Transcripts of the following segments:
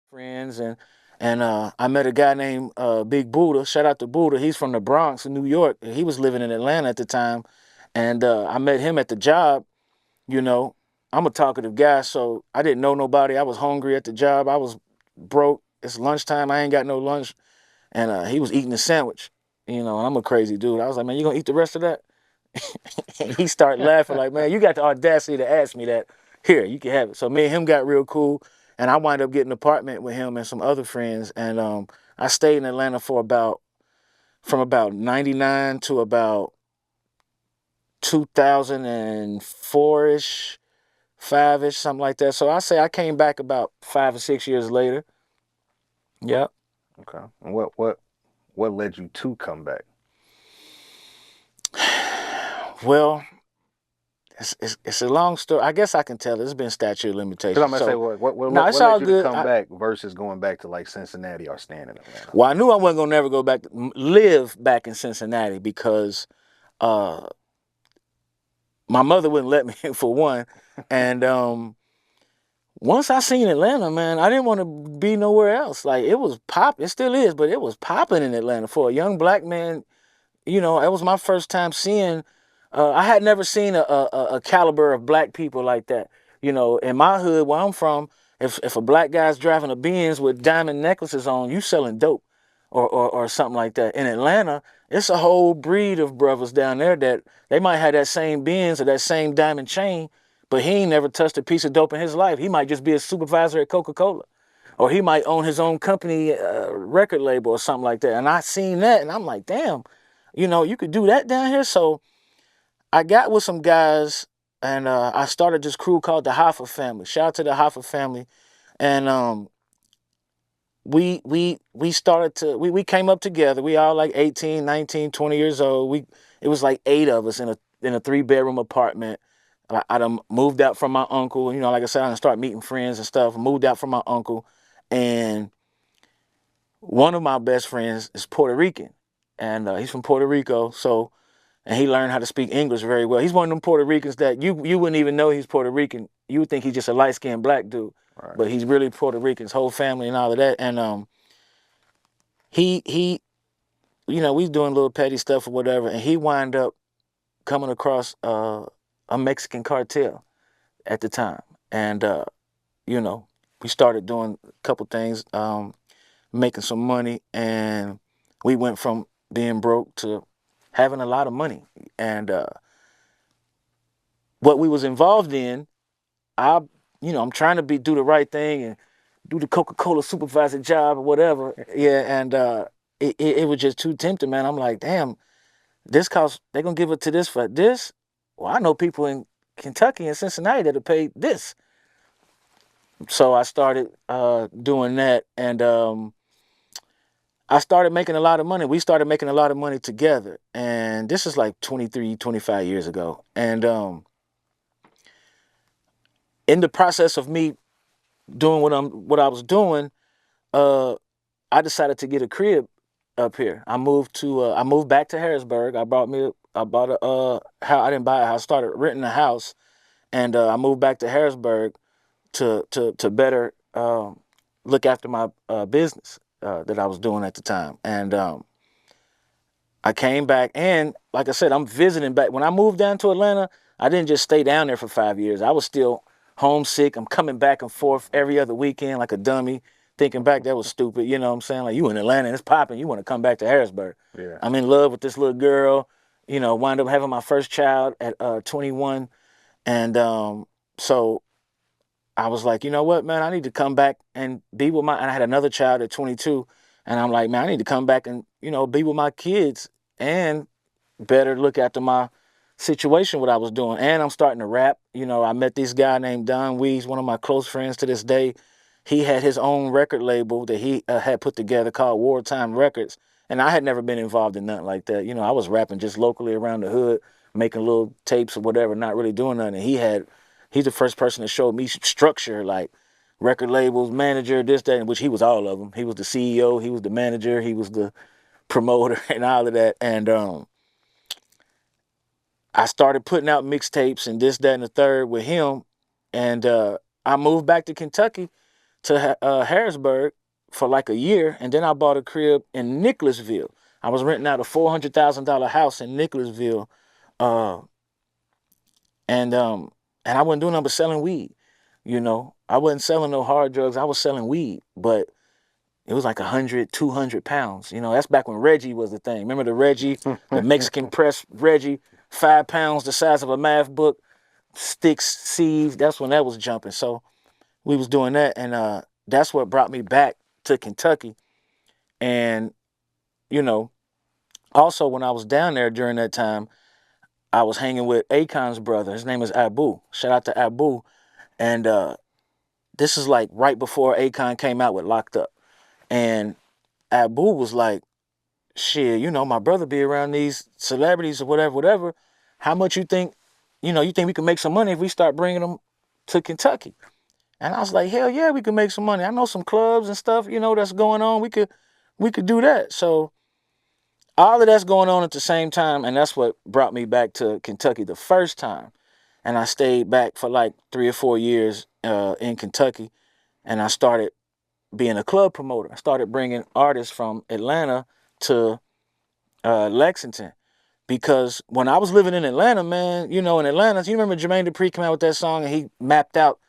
friends, and I met a guy named Big Buddha. Shout out to Buddha. He's from the Bronx in New York. He was living in Atlanta at the time, and I met him at the job. You know, I'm a talkative guy, so I didn't know nobody. I was hungry at the job. I was broke. It's lunchtime. I ain't got no lunch, and he was eating a sandwich. You know, and I'm a crazy dude. I was like, man, you gonna eat the rest of that? And he started laughing like, man, you got the audacity to ask me that. Here, you can have it. So me and him got real cool, and I wound up getting an apartment with him and some other friends, and I stayed in Atlanta for from about '99 to about 2004-ish, 5-ish, something like that. So I say I came back about 5 or 6 years later. Yep. Okay. And what led you to come back? Well, it's a long story. I guess I can tell. It's been statute of Because I'm limitations. gonna say So no, what it's led all you to good. come back versus going back to like Cincinnati or staying in Atlanta? Well, I knew I wasn't gonna never go back to live back in Cincinnati because uh, my mother wouldn't let me for one, and once I seen Atlanta, man, I didn't want to be nowhere else. Like it was pop, it still is, but it was popping in Atlanta for a young black man. You know, it was my first time seeing. I had never seen a caliber of black people like that. You know, in my hood where I'm from, if a black guy's driving a Benz with diamond necklaces on, you selling dope, or something like that. In Atlanta, it's a whole breed of brothers down there that they might have that same Benz or that same diamond chain, but he ain't never touched a piece of dope in his life. He might just be a supervisor at Coca-Cola, or he might own his own company record label or something like that. And I seen that, and I'm like, damn, you know, you could do that down here. So I got with some guys, and I started this crew called the Hoffa family. Shout out to the Hoffa family. And we started to we came up together. We all like 18, 19, 20 years old. It was like 8 of us in a 3-bedroom apartment. I done moved out from my uncle. You know, like I said, I done started meeting friends and stuff. Moved out from my uncle, and one of my best friends is Puerto Rican, and he's from Puerto Rico. So, and he learned how to speak English very well. He's one of them Puerto Ricans that you wouldn't even know he's Puerto Rican. You would think he's just a light skinned black dude, Right. but he's really Puerto Rican. His whole family and all of that. And he, you know, we was doing little petty stuff or whatever, and he wound up coming across a Mexican cartel at the time, and you know, we started doing a couple things, making some money, and we went from being broke to having a lot of money. And what we was involved in, I, you know, I'm trying to do the right thing and do the Coca-Cola supervisor job or whatever. Yeah, and it was just too tempting, man. I'm like, damn, this cost, they're gonna give it to this for this. Well, I know people in Kentucky and Cincinnati that have paid this. So I started doing that, and I started making a lot of money. We started making a lot of money together. And this is like 23, 25 years ago. And in the process of me doing what I was doing, uh, I decided to get a crib up here. I moved back to Harrisburg. I bought a house. I didn't buy a house. I started renting a house, and I moved back to Harrisburg to better look after my business that I was doing at the time. And I came back, and like I said, I'm visiting back. When I moved down to Atlanta, I didn't just stay down there for 5 years. I was still homesick. I'm coming back and forth every other weekend like a dummy. Thinking back, that was stupid. You know what I'm saying? Like, you in Atlanta and it's popping. You want to come back to Harrisburg. Yeah. I'm in love with this little girl. You know, wound up having my first child at 21. And so I was like, you know what, man? I need to come back and be with and I had another child at 22. And I'm like, man, I need to come back and, you know, be with my kids and better look after my situation, what I was doing. And I'm starting to rap. You know, I met this guy named Don Wees, one of my close friends to this day. He had his own record label that he had put together called Wartime Records. And I had never been involved in nothing like that. You know, I was rapping just locally around the hood, making little tapes or whatever, not really doing nothing. And he's the first person that showed me structure, like record labels, manager, this, that, which he was all of them. He was the CEO, he was the manager, he was the promoter and all of that. And I started putting out mixtapes and this, that, and the third with him. And I moved back to Kentucky to Harrisburg for like a year, and then I bought a crib in Nicholasville. I was renting out a $400,000 house in Nicholasville, uh, and I wasn't doing nothing but selling weed. You know, I wasn't selling no hard drugs. I was selling weed, but it was like 100, 200 pounds. You know, that's back when Reggie was the thing. Remember the Reggie, the Mexican press Reggie, 5 pounds the size of a math book, sticks, seeds. That's when that was jumping. So we was doing that, and that's what brought me back to Kentucky. And you know, also when I was down there during that time, I was hanging with Akon's brother. His name is Abu. Shout out to Abu. And this is like right before Akon came out with Locked Up. And Abu was like, shit, you know, my brother be around these celebrities or whatever, whatever. How much you think, you think we can make some money if we start bringing them to Kentucky? And I was like, hell yeah, we can make some money. I know some clubs and stuff, that's going on. We could do that. So all of that's going on at the same time, and that's what brought me back to Kentucky the first time. And I stayed back for like 3 or 4 years in Kentucky, and I started being a club promoter. I started bringing artists from Atlanta to Lexington, because when I was living in Atlanta, man, in Atlanta, you remember Jermaine Dupri came out with that song and he mapped out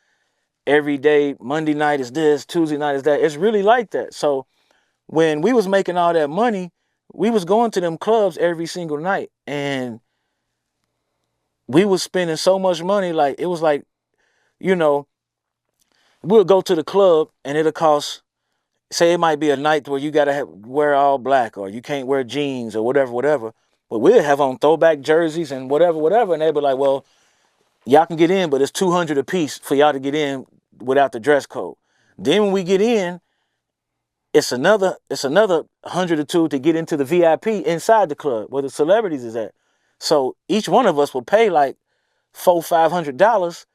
every day, Monday night is this, Tuesday night is that. It's really like that. So when we was making all that money, we was going to them clubs every single night, and we was spending so much money. Like, it was like, you know, we'll go to the club and it'll cost, say it might be a night where you gotta wear all black, or you can't wear jeans or whatever, whatever. But we'll have on throwback jerseys and whatever, whatever. And they'll be like, well, y'all can get in, but it's $200 a piece for y'all to get in without the dress code. Then when we get in, it's another 100 or 2 to get into the VIP inside the club where the celebrities is at. So each one of us will pay like $400-$500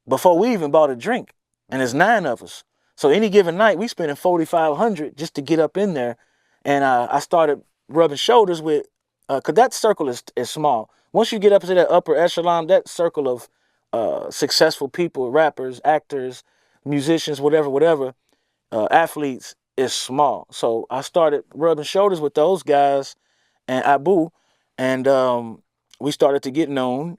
before we even bought a drink, and there's 9 of us. So any given night, we spending $4,500 just to get up in there. And I started rubbing shoulders with, cause that circle is small. Once you get up to that upper echelon, that circle of successful people, rappers, actors, musicians, whatever, whatever, athletes, is small. So I started rubbing shoulders with those guys and Abu, and we started to get known.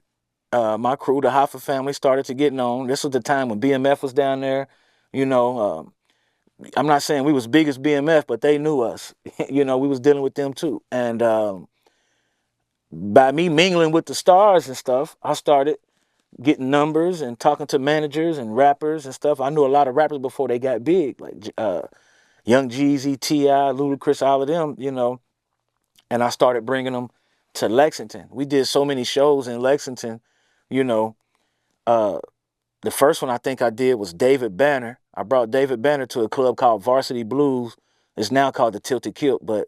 My crew, the Hoffa family, started to get known. This was the time when BMF was down there. I'm not saying we was big as BMF, but they knew us. We was dealing with them too. And by me mingling with the stars and stuff, I started getting numbers and talking to managers and rappers and stuff. I knew a lot of rappers before they got big, like Young Jeezy, T.I., Ludacris, all of them, and I started bringing them to Lexington. We did so many shows in Lexington, you know. The first one I think I did was David Banner. I brought David Banner to a club called Varsity Blues. It's now called the Tilted Kilt, but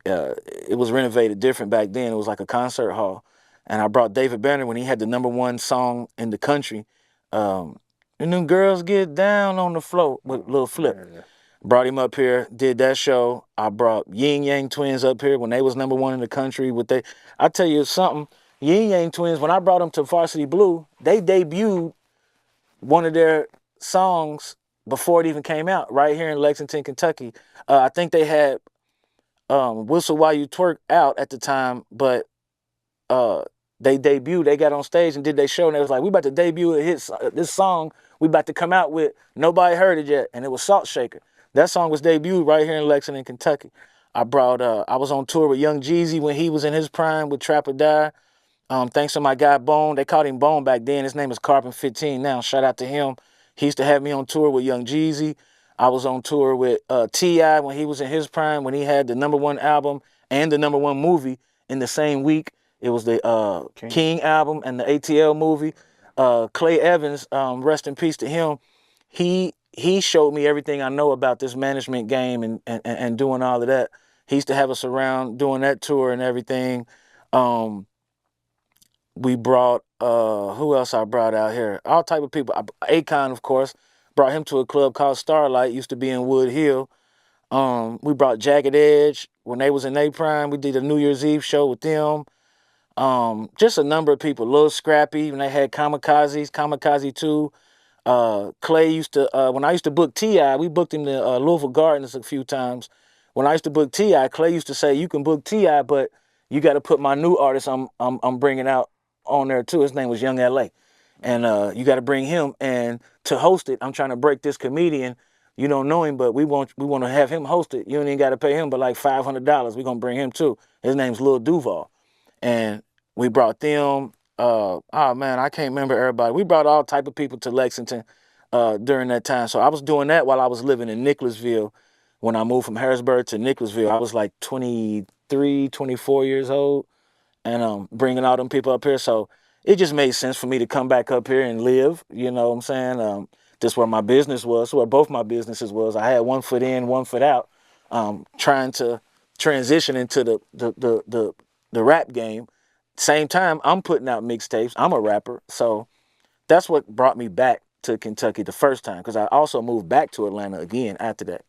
it was renovated different back then. It was like a concert hall. And I brought David Banner when he had the #1 song in the country. And them girls get down on the floor with Lil Flip. Yeah. Brought him up here, did that show. I brought Yin-Yang Twins up here when they was #1 in the country. I tell you something, Yin-Yang Twins, when I brought them to Varsity Blue, they debuted one of their songs before it even came out, right here in Lexington, Kentucky. I think they had Whistle While You Twerk out at the time, but they debuted, they got on stage and did their show, and they was like, we about to debut a hit, this song we about to come out with, nobody heard it yet, and it was Salt Shaker. That song was debuted right here in Lexington, Kentucky. I was on tour with Young Jeezy when he was in his prime with Trap or Die. Thanks to my guy Bone. They called him Bone back then. His name is Carbon 15 now. Shout out to him. He used to have me on tour with Young Jeezy. I was on tour with T.I. when he was in his prime, when he had the #1 album and the #1 movie in the same week. It was the King album and the ATL movie. Clay Evans, rest in peace to him. He showed me everything I know about this management game and doing all of that. He used to have us around doing that tour and everything. We brought, who else I brought out here? All type of people. Akon, of course, brought him to a club called Starlight, used to be in Wood Hill. We brought Jagged Edge when they was in their prime. We did a New Year's Eve show with them. Just a number of people. Lil Scrappy, when they had Kamikaze 2. Clay used to, when I used to book T.I., we booked him to Louisville Gardens a few times. When I used to book T.I., Clay used to say, you can book T.I., but you got to put my new artist I'm bringing out on there too. His name was Young L.A. And you got to bring him. And to host it, I'm trying to break this comedian. You don't know him, but we want to have him host it. You ain't even got to pay him but like $500. We're going to bring him too. His name's Lil Duval. And we brought them. Oh man, I can't remember everybody. We brought all type of people to Lexington during that time. So I was doing that while I was living in Nicholasville. When I moved from Harrisburg to Nicholasville, I was like 23, 24 years old, and bringing all them people up here. So it just made sense for me to come back up here and live. You know what I'm saying? This where my business was, where both my businesses was. I had one foot in, one foot out, trying to transition into the rap game. Same time, I'm putting out mixtapes. I'm a rapper, so that's what brought me back to Kentucky the first time. Because I also moved back to Atlanta again after that.